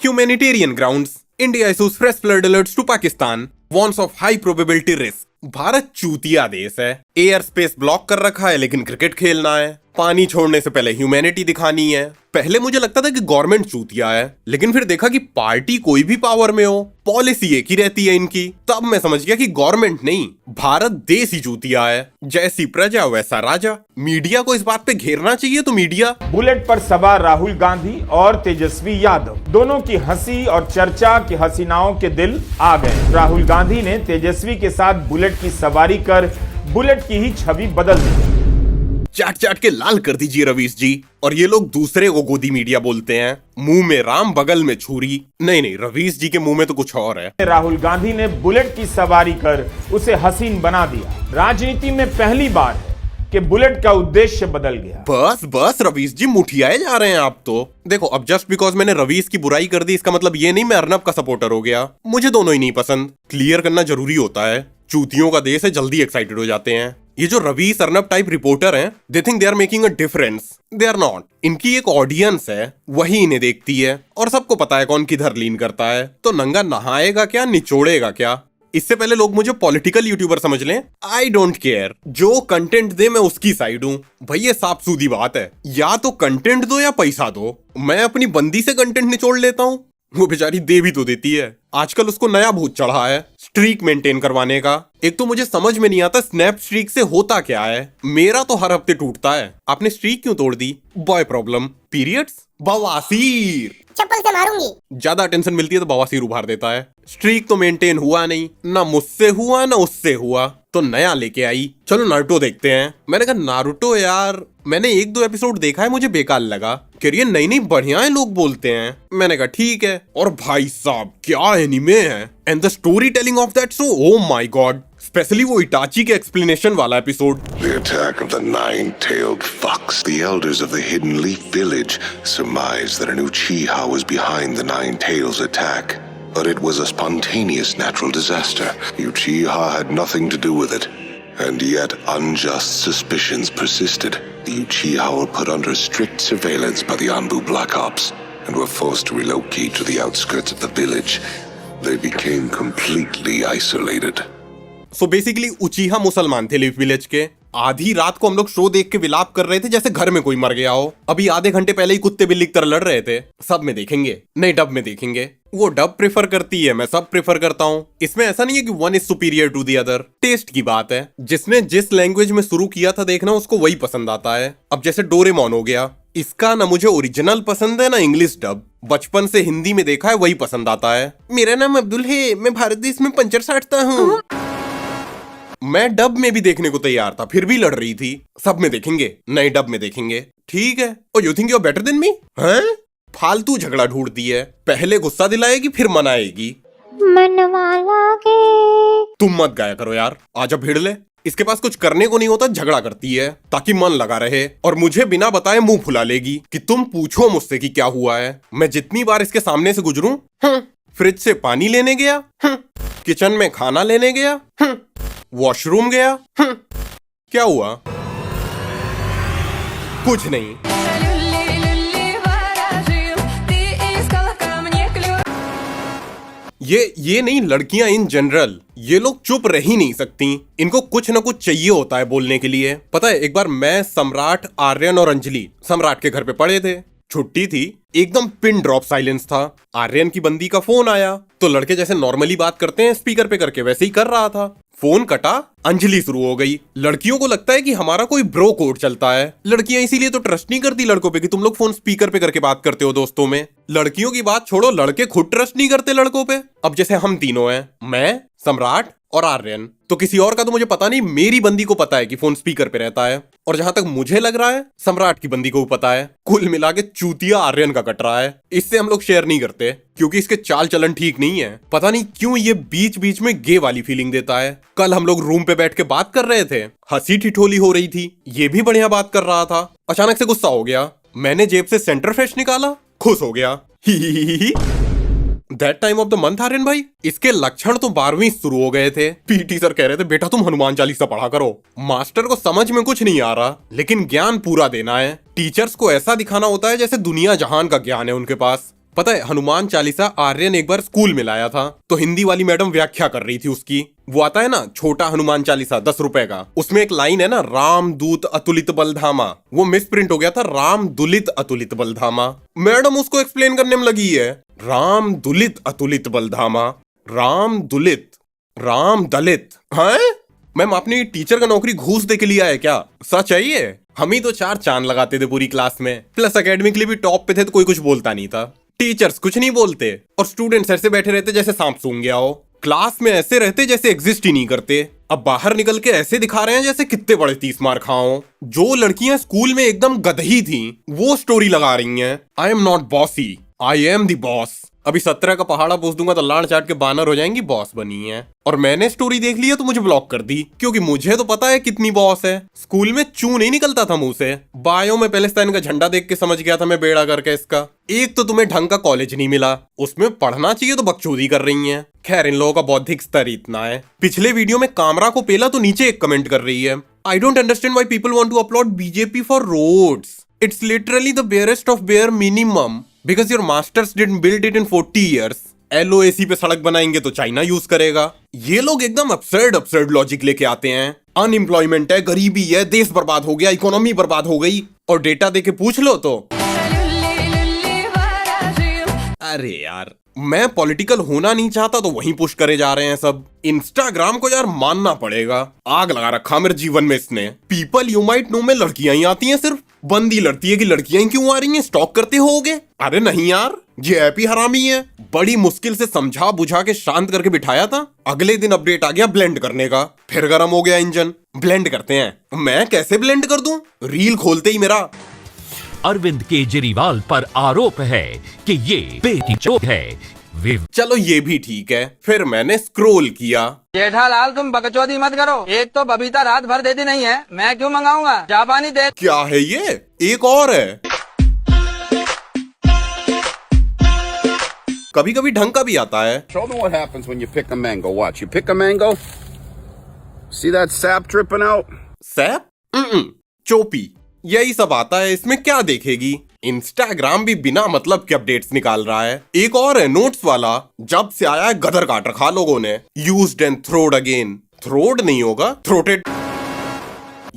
Humanitarian grounds. India issues fresh flood alerts to Pakistan. Warns of high probability risk. Bharat चूतिया देश है। Air space block कर रखा है लेकिन क्रिकेट खेलना है। पानी छोड़ने से पहले ह्यूमैनिटी दिखानी है। पहले मुझे लगता था कि गवर्नमेंट चूतिया है, लेकिन फिर देखा कि पार्टी कोई भी पावर में हो, पॉलिसी एक ही रहती है इनकी। तब मैं समझ गया कि गवर्नमेंट नहीं, भारत देश ही चूतिया है। जैसी प्रजा वैसा राजा। मीडिया को इस बात पे घेरना चाहिए तो मीडिया। बुलेट पर सवार राहुल गांधी और तेजस्वी यादव दोनों की हंसी और चर्चा की हसीनाओं के दिल आ गए। राहुल गांधी ने तेजस्वी के साथ बुलेट की सवारी कर बुलेट की ही छवि बदल दी। चाट चाट के लाल कर दीजिए रवीश जी। और ये लोग दूसरे को गोदी मीडिया बोलते हैं। मुंह में राम बगल में छुरी। नहीं, रवीश जी के मुंह में तो कुछ और है। राहुल गांधी ने बुलेट की सवारी कर उसे हसीन बना दिया। राजनीति में पहली बार है कि बुलेट का उद्देश्य बदल गया। बस रवीश जी, मुठियाए जा रहे हैं आप तो। देखो, अब जस्ट बिकॉज मैंने रवीश की बुराई कर दी इसका मतलब ये नहीं मैं अर्नब का सपोर्टर हो गया। मुझे दोनों ही नहीं पसंद। क्लियर करना जरूरी होता है। चूतियों का देश है, जल्दी एक्साइटेड हो जाते हैं। ये जो रवीश अर्नब टाइप रिपोर्टर हैं, they think they are making a difference. They are not. इनकी एक ऑडियंस है, वही इन्हें देखती है और सबको पता है कौन किधर लीन करता है। तो नंगा नहाएगा क्या, निचोड़ेगा क्या? इससे पहले लोग मुझे पॉलिटिकल यूट्यूबर समझ लें, आई डोंट केयर। जो कंटेंट दे मैं उसकी साइड हूँ। भाई ये साफ सूदी बात है, या तो कंटेंट दो या पैसा दो। मैं अपनी बंदी से कंटेंट निचोड़ लेता हूँ, वो बेचारी दे भी तो देती है। आजकल उसको नया भूत चढ़ा है, स्ट्रीक मेंटेन करवाने का। एक तो मुझे समझ में नहीं आता स्नैप स्ट्रीक से होता क्या है। मेरा तो हर हफ्ते टूटता है। आपने स्ट्रीक क्यों तोड़ दी? बॉय प्रॉब्लम, पीरियड्स, बवासीर। चप्पल से मारूंगी। ज्यादा अटेंशन मिलती है तो बवासीर उभार देता है। स्ट्रीक तो मेंटेन हुआ नहीं, ना मुझसे हुआ ना उससे हुआ, तो नया लेके आई। चलो नारुतो देखते हैं। मैंने कहा नारुतो यार, मैंने 1-2 एपिसोड देखा है, मुझे बेकार लगा। कह रही है नहीं बढ़िया है, लोग बोलते हैं। मैंने कहा ठीक है। और भाई साहब क्या एनीमे है, and the story telling of that show, oh my God. Specially वो इटाची के एक्सप्लेनेशन वाला episode. The attack of the nine-tailed fox. The elders of the Hidden Leaf Village surmised that an Uchiha was behind the Nine Tails attack, but it was a spontaneous natural disaster. Uchiha had nothing to do with it, and yet unjust suspicions persisted. The Uchiha were put under strict surveillance by the Anbu Black Ops and were forced to relocate to the outskirts of the village. They became completely isolated. So basically उचीहा मुसलमान थे leaf village के। आधी रात को हम लोग show देख के विलाप कर रहे थे जैसे घर में कोई मर गया हो। अभी आधे घंटे पहले ही कुत्ते बिल्ली की तरह लड़ रहे थे। सब में देखेंगे, नहीं डब में देखेंगे। वो डब प्रेफर करती है, मैं सब प्रेफर करता हूँ। इसमें ऐसा नहीं है कि one is superior to the other. Taste की बात है। जिसने जिस लैंग्वेज में शुरू किया था देखना, उसको वही पसंद आता है। अब जैसे डोरेमोन हो गया, इसका ना मुझे ओरिजिनल पसंद है ना इंग्लिश डब। बचपन से हिंदी में देखा है, वही पसंद आता है। मेरा नाम अब्दुल है, मैं भारत देश में पंचर साटता हूँ। मैं डब में भी देखने को तैयार था, फिर भी लड़ रही थी। सब में देखेंगे, नए डब में देखेंगे, ठीक है। और you think you are better than me? हैं? फालतू झगड़ा ढूंढती है। पहले गुस्सा दिलाएगी फिर मनाएगी। मनवाला के तुम मत गाया करो यार, आजा भिड़ ले। इसके पास कुछ करने को नहीं होता, झगड़ा करती है ताकि मन लगा रहे। और मुझे बिना बताए मुंह फुला लेगी कि तुम पूछो मुझसे कि क्या हुआ है। मैं जितनी बार इसके सामने से गुजरूं, फ्रिज से पानी लेने गया, किचन में खाना लेने गया, वॉशरूम गया, क्या हुआ? कुछ नहीं। ये नहीं, लड़कियां इन जनरल, ये लोग चुप रह ही नहीं सकती। इनको कुछ ना कुछ चाहिए होता है बोलने के लिए। पता है, एक बार मैं, सम्राट, आर्यन और अंजलि सम्राट के घर पे पड़े थे। छुट्टी थी, एकदम पिन ड्रॉप साइलेंस था। आर्यन की बंदी का फोन आया तो लड़के जैसे नॉर्मली बात करते हैं स्पीकर पे करके, वैसे ही कर रहा था। फोन कटा, अंजलि शुरू हो गई। लड़कियों को लगता है कि हमारा कोई ब्रो कोड चलता है। लड़कियां इसीलिए तो ट्रस्ट नहीं करती लड़कों पे कि तुम लोग फोन स्पीकर पे करके बात करते हो दोस्तों में। लड़कियों की बात छोड़ो, लड़के खुद ट्रस्ट नहीं करते लड़कों पे। अब जैसे हम तीनों हैं, मैं, सम्राट और आर्यन, तो किसी और का तो मुझे पता नहीं, मेरी बंदी को पता है कि फोन स्पीकर पे रहता है। और जहां तक मुझे लग रहा है सम्राट की बंदी को भी पता है। कुल मिला के चूतिया आर्यन का कट रहा है। इससे हम लोग शेयर नहीं करते क्योंकि इसके चाल चलन ठीक नहीं है। पता नहीं क्यों ये बीच बीच में गे वाली फीलिंग देता है। कल हम लोग रूम पे बैठ के बात कर रहे थे, हंसी ठिठोली हो रही थी, ये भी बढ़िया बात कर रहा था। अचानक से गुस्सा हो गया। मैंने जेब से सेंटर फ्रेश निकाला, खुश हो गया। He that time of the month Aryan भाई। इसके लक्षण तो 12वीं शुरू हो गए थे। पीटी सर कह रहे थे बेटा तुम हनुमान चालीसा पढ़ा करो। मास्टर को समझ में कुछ नहीं आ रहा, लेकिन ज्ञान पूरा देना है। टीचर्स को ऐसा दिखाना होता है जैसे दुनिया जहान का ज्ञान है उनके पास। पता है, हनुमान चालीसा आर्य ने एक बार स्कूल में लाया था, तो हिंदी वाली मैडम व्याख्या कर रही थी उसकी। वो आता है ना छोटा हनुमान चालीसा 10 रुपए का, उसमें एक लाइन है ना, राम दूत अतुलित बलधामा, वो मिस प्रिंट हो गया था राम दुलित अतुलित बलधामा। मैडम उसको एक्सप्लेन करने में लगी है, राम दुलित अतुलित बलधामा, राम दुलित, राम दलित। हाँ मैम, आपने टीचर का नौकरी घूस दे के लिया है क्या? सच है ये? हम ही तो 4 चांद लगाते थे पूरी क्लास में, प्लस एकेडमिकली भी टॉप पे थे, तो कोई कुछ बोलता नहीं था। टीचर्स कुछ नहीं बोलते और स्टूडेंट्स ऐसे बैठे रहते जैसे सांप सूंघ गया हो। क्लास में ऐसे रहते जैसे एग्जिस्ट ही नहीं करते। अब बाहर निकल के ऐसे दिखा रहे हैं जैसे कितने बड़े 30 मार खाओ। जो लड़कियां स्कूल में एकदम गधही थी, वो स्टोरी लगा रही हैं, I am not bossy, I am the boss. अभी 17 का पहाड़ा पूछ दूंगा तो लाड़ चाट के बानर हो जाएंगी, बॉस बनी है। और मैंने स्टोरी देख ली है तो मुझे ब्लॉक कर दी, क्योंकि मुझे तो पता है कितनी बॉस है। स्कूल में चू नहीं निकलता था मुंह से। बायो में पैलेस्टाइन का झंडा देख के समझ गया था मैं बेड़ा करके इसका। एक तो तुम्हें ढंग का कॉलेज नहीं मिला, उसमें पढ़ना चाहिए तो बकचोदी कर रही हैं। खैर, इन लोगों का बौद्धिक स्तर इतना है। पिछले वीडियो में कामरा को पेला तो नीचे एक कमेंट कर रही है, I don't understand why people want to upload BJP for roads, it's literally the barest of bare minimum, because your masters didn't build it in 40 years। LOAC पे सड़क बनाएंगे तो चाइना यूज करेगा। ये लोग एकदम absurd लॉजिक लेके आते हैं। अनएम्प्लॉयमेंट है, गरीबी है, देश बर्बाद हो गया, इकोनॉमी बर्बाद हो गई, और डेटा देके पूछ लो तो अरे यार, मैं पॉलिटिकल होना नहीं चाहता तो वहीं पुश करे जा रहे हैं सब। इंस्टाग्राम को यार मानना पड़ेगा, आग लगा रखा मेरे जीवन में इसने। पीपल यू माइट नो में लड़कियां ही आती हैं सिर्फ। बंदी लड़ती है कि लड़कियां ही क्यों आ रही हैं, स्टॉक करते होगे? अरे नहीं यार, ये ऐप ही हरामी है। बड़ी मुश्किल से समझा बुझा के शांत करके बिठाया था, अगले दिन अपडेट आ गया ब्लेंड करने का, फिर गर्म हो गया इंजन। ब्लेंड करते हैं, मैं कैसे ब्लेंड कर दूं? रील खोलते ही मेरा अरविंद केजरीवाल पर आरोप है कि ये बेटी चोट है। चलो ये भी ठीक है, फिर मैंने स्क्रॉल किया। जेठालाल, तुम बकचोदी मत करो। एक तो बबीता रात भर देती नहीं है, मैं क्यों मंगाऊंगा? जापानी दे। क्या है ये? एक और है। कभी कभी ढंग का भी आता है। Show them what happens when you pick a mango. Watch. You pick a mango. See that sap dripping out? Sap? चोपी, यही सब आता है। इसमें क्या देखेगी? इंस्टाग्राम भी बिना मतलब के अपडेट्स निकाल रहा है। एक और है नोट्स वाला, जब से आया है गदर काट रखा लोगों ने। Used and throwed again. Throwed नहीं होगा, थ्रोटेड।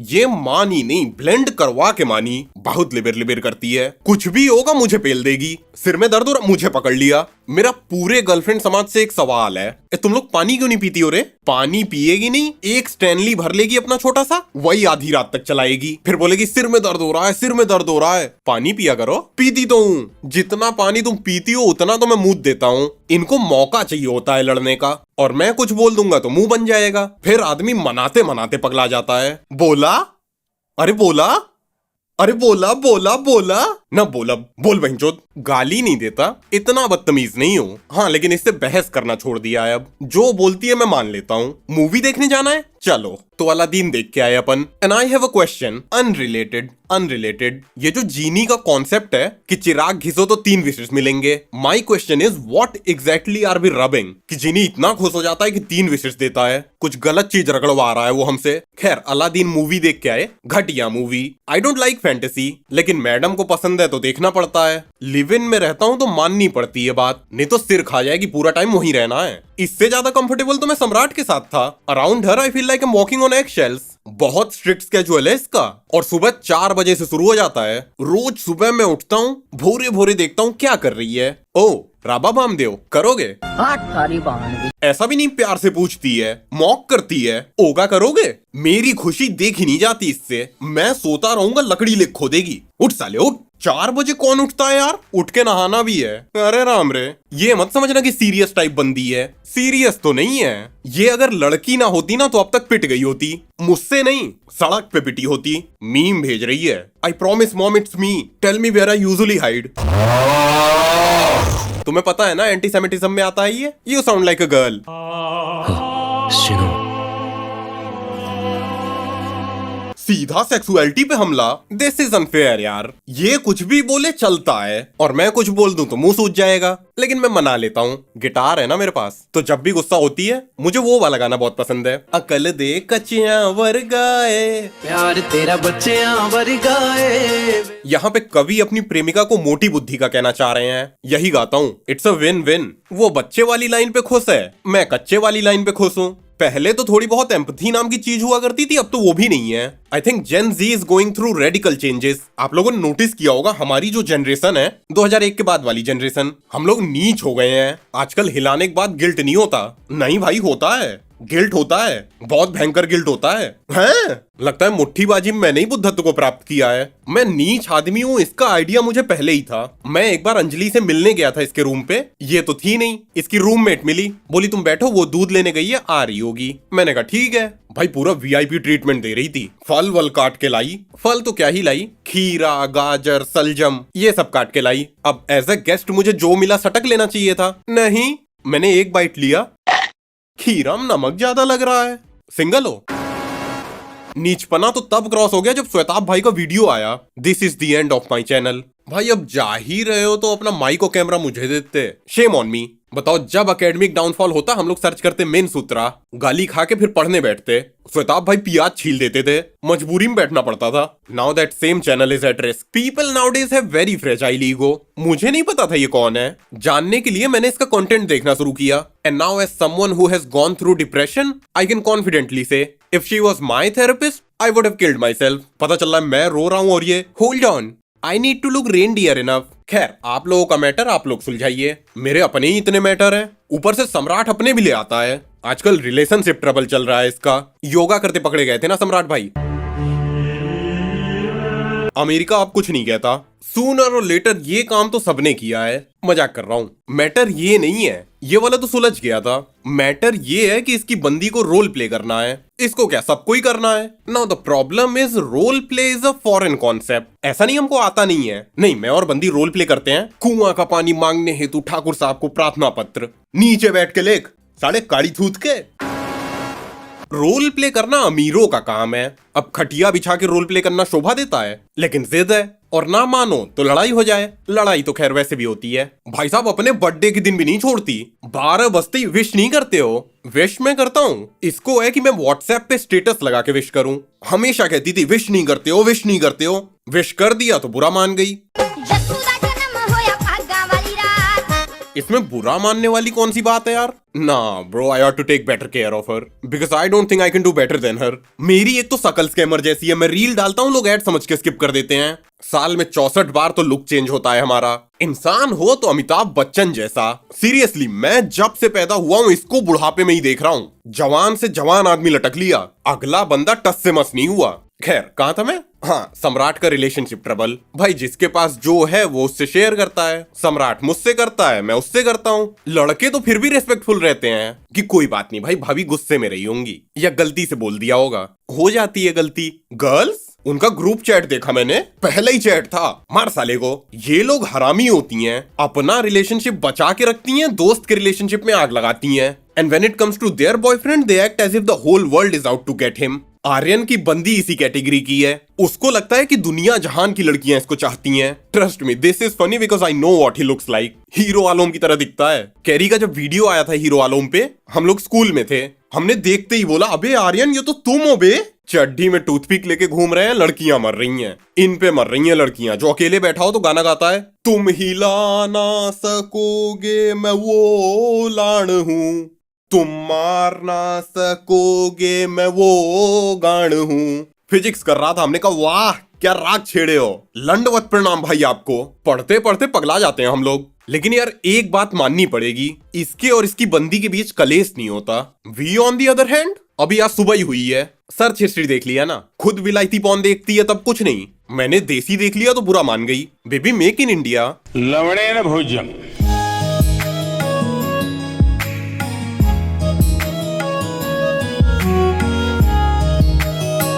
ये मानी नहीं, ब्लेंड करवा के मानी। बहुत लिबिर लिबिर करती है, कुछ भी होगा मुझे पेल देगी। सिर में दर्द हो रहा, मुझे पकड़ लिया। मेरा पूरे गर्लफ्रेंड समाज से एक सवाल है, तुम लोग पानी क्यों नहीं पीती हो रे? पानी पिएगी नहीं, एक स्टैनली भर लेगी अपना छोटा सा, वही आधी रात तक चलाएगी, फिर बोलेगी सिर में दर्द हो रहा है, सिर में दर्द हो रहा है। पानी पिया करो। पीती तो हूँ, जितना पानी तुम पीती हो उतना तो मैं मुंह देता हूँ। इनको मौका चाहिए होता है लड़ने का, और मैं कुछ बोल दूंगा तो मुंह बन जाएगा। फिर आदमी मनाते मनाते पगला जाता है। बोला, अरे बोला, अरे बोला बोला बोला ना, बोला बोल बहनचोद। गाली नहीं देता, इतना बदतमीज नहीं हूँ। हाँ, लेकिन इससे बहस करना छोड़ दिया है अब। जो बोलती है मैं मान लेता हूँ। मूवी देखने जाना है, चलो तो अलादीन देख के आए अपन। And I have a question, unrelated. ये जो जीनी का कॉन्सेप्ट है कि चिराग घिसो तो 3 विशेष मिलेंगे, my question is what exactly are we rubbing कि जीनी इतना खुश हो जाता है कि 3 विशेष देता है? कुछ गलत चीज रगड़वा रहा है वो हमसे। खैर, अलादीन मूवी देख के आए, घटिया movie. I don't like fantasy, लेकिन मैडम को पसंद है तो देखना पड़ता है। लिव इन में रहता हूं तो माननी पड़ती है बात, नहीं तो सिर खा जाएगी, पूरा टाइम वहीं रहना है। इससे ज्यादा कंफर्टेबल तो मैं सम्राट के साथ था। Around her I feel like I am walking on eggshells. बहुत स्ट्रिक्ट स्केड्यूल है इसका, और सुबह 4 बजे से शुरू हो जाता है। रोज सुबह मैं उठता हूँ, भोरे भोरे देखता हूँ क्या कर रही है। ओ राबा बामदेव, करोगे? ऐसा भी नहीं प्यार से पूछती है, मॉक करती है, ओगा करोगे? मेरी खुशी देख ही नहीं जाती इससे। मैं सोता रहूंगा, लकड़ी ले खोदेगी। उठ साले उठ। 4 बजे कौन उठता है यार? उठ के नहाना भी है। अरे राम रे, ये मत समझना कि सीरियस टाइप बंदी है, सीरियस तो नहीं है ये। अगर लड़की ना होती ना तो अब तक पिट गई होती, मुझसे नहीं, सड़क पे पिटी होती। मीम भेज रही है, I promise mom it's me, tell me where I usually hide. तुम्हें पता है ना एंटीसेमिटिज्म में आता है ये। You sound like a girl. सीधा सेक्सुअलिटी पे हमला। दिस इज अनफेयर यार। ये कुछ भी बोले चलता है और मैं कुछ बोल दूं तो मुंह सूज जाएगा, लेकिन मैं मना लेता हूँ। गिटार है ना मेरे पास, तो जब भी गुस्सा होती है मुझे वो वाला गाना बहुत पसंद है। अकल दे कच्चियां वर्गाए, प्यार तेरा बच्चियां वर्गाए। यहाँ पे कवि अपनी प्रेमिका को मोटी बुद्धि का कहना चाह रहे हैं। यही गाता हूँ, इट्स अ विन विन। वो बच्चे वाली लाइन पे खुश है, मैं कच्चे वाली लाइन पे खुश हूँ। पहले तो थोड़ी बहुत एम्पैथी नाम की चीज हुआ करती थी, अब तो वो भी नहीं है। I think Gen Z is going through radical changes. आप लोगों ने नोटिस किया होगा, हमारी जो जनरेशन है 2001 के बाद वाली जनरेशन, हम लोग नीच हो गए हैं। आजकल हिलाने के बाद गिल्ट नहीं होता। नहीं भाई, होता है, गिल्ट होता है, बहुत भयंकर गिल्ट होता है। हैं? लगता है मुट्ठीबाजी में मैंने ही बुद्धत्व को प्राप्त किया है। मैं नीच आदमी हूँ, इसका आइडिया मुझे पहले ही था। मैं एक बार अंजलि से मिलने गया था इसके रूम पे, ये तो थी नहीं, इसकी रूममेट मिली। बोली तुम बैठो, वो दूध लेने गई है, आ रही होगी। मैंने कहा ठीक है। भाई पूरा वीआईपी ट्रीटमेंट दे रही थी। फल वल काट के लाई। फल तो क्या ही लाई, खीरा, गाजर, सलजम, ये सब काट के लाई। अब एज ए गेस्ट मुझे जो मिला सटक लेना चाहिए था। नहीं, मैंने एक बाइट लिया, खीरा में नमक ज्यादा लग रहा है। सिंगल हो? नीचपना तो तब क्रॉस हो गया जब श्वेताब भाई का वीडियो आया, this is the end of my channel. भाई अब जा ही रहे हो तो अपना माइक और कैमरा मुझे देते, शेम ऑन मी। बताओ, जब एकेडमिक डाउनफॉल होता हम लोग सर्च करते मेन सूत्रा, गाली खा के फिर पढ़ने बैठते। श्वेताब भाई पियाज छील देते थे, मजबूरी में बैठना पड़ता था। Now that same channel is at risk. People nowadays have very fragile ego. मुझे नहीं पता था ये कौन है। जानने के लिए मैंने इसका कंटेंट देखना शुरू किया। And now as someone who has gone through depression, I can confidently say if she was my therapist I would have killed myself. पता चल रहा है मैं रो रहा हूँ और ये hold on, I need to look reindeer enough. खैर, आप लोगों का मैटर आप लोग सुलझाइए, मेरे अपने ही इतने मैटर है। ऊपर से सम्राट अपने भी ले आता है। आजकल रिलेशनशिप ट्रबल चल रहा है इसका। योगा करते पकड़े गए थे ना सम्राट भाई। अमेरिका अब कुछ नहीं कहता। सूनर और लेटर ये काम तो सबने किया है। मजाक कर रहा हूँ। मैटर ये नहीं है, ये वाला तो सुलझ गया था। मैटर ये है कि इसकी बंदी को रोल प्ले करना है। इसको क्या सबको ही करना है? Now the problem is role play is a foreign concept. ऐसा नहीं हमको आता नहीं है। नहीं, मैं और बंदी रोल प्ले करते हैं। कुआं का पानी मांगने हेतु ठाकुर साहब को प्रार्थना पत्र, नीचे बैठ के लेख, साढ़े काड़ी थूत के। रोल प्ले करना अमीरों का काम है। अब खटिया बिछा के रोल प्ले करना शोभा देता है, लेकिन जिद है और ना मानो तो लड़ाई हो जाए। लड़ाई तो खैर वैसे भी होती है। भाई साहब अपने बर्थडे के दिन भी नहीं छोड़ती, 12 बजते ही विश नहीं करते हो। विश मैं करता हूँ। इसको है कि मैं व्हाट्सएप पे स्टेटस लगा के विश करूँ। हमेशा कहती थी विश नहीं करते हो, विश नहीं करते हो। विश कर दिया तो बुरा मान गई। इसमें बुरा मानने वाली कौन सी बात है यार? ना bro, I have to take better care of her because I don't think I can do better than her. मेरी एक तो शकल स्कैमर जैसी है। मैं रील डालता हूँ, लोग ऐड समझ के स्किप कर देते हैं। साल में 64 बार तो लुक चेंज होता है हमारा। इंसान हो तो अमिताभ बच्चन जैसा। सीरियसली, मैं जब से पैदा हुआ हूँ इसको बुढ़ापे में ही देख रहा हूँ। जवान से जवान आदमी लटक लिया, अगला बंदा टस से मस नहीं हुआ। खैर, कहाँ था मैं? हाँ, सम्राट का रिलेशनशिप ट्रबल। भाई जिसके पास जो है वो उससे शेयर करता है। सम्राट मुझसे करता है, मैं उससे करता हूँ। लड़के तो फिर भी रेस्पेक्टफुल रहते हैं कि कोई बात नहीं भाई, भाभी गुस्से में रही होंगी या गलती से बोल दिया होगा। हो जाती है गलती। गर्ल्स, उनका ग्रुप चैट देखा मैंने, पहला ही चैट था, मार साले को। ये लोग हरामी होती हैं, अपना रिलेशनशिप बचा के रखती हैं, दोस्त के रिलेशनशिप में आग लगाती हैं। And when it comes to their boyfriend they act as if the whole world is out to get him. Aryan की बंदी इसी कैटेगरी की है। उसको लगता है कि दुनिया जहान की लड़कियां इसको चाहती हैं। Trust me, this is funny because I know what he looks like. Hero Alam की तरह दिखता है। कैरी का जब वीडियो आया था हीरो आलम पे, हम लोग स्कूल में थे। हमने देखते ही बोला, अबे आर्यन ये तो तुम हो बे। चड्डी में टूथपिक लेके घूम रहे हैं, लड़कियां मर रही हैं। इन पे मर रही हैं लड़कियां। जो अकेले बैठा हो तो गाना गाता है, तुम हिला ना सकोगे मैं वो लाण हूं, तुम मार ना सकोगे मैं वो गाण हूं। फिजिक्स कर रहा था, हमने कहा वाह क्या राग छेड़े हो। लंडवत प्रणाम भाई आपको। पढ़ते पढ़ते पगला जाते हैं हम लोग। लेकिन यार एक बात माननी पड़ेगी, इसके और इसकी बंदी के बीच कलेश नहीं होता। We on the other hand, अभी आज सुबह ही हुई है। सर्च हिस्ट्री देख लिया ना। खुद विलायती पॉन देखती है तब कुछ नहीं, मैंने देसी देख लिया तो बुरा मान गई। Baby make in India. लवणेन भोज्यम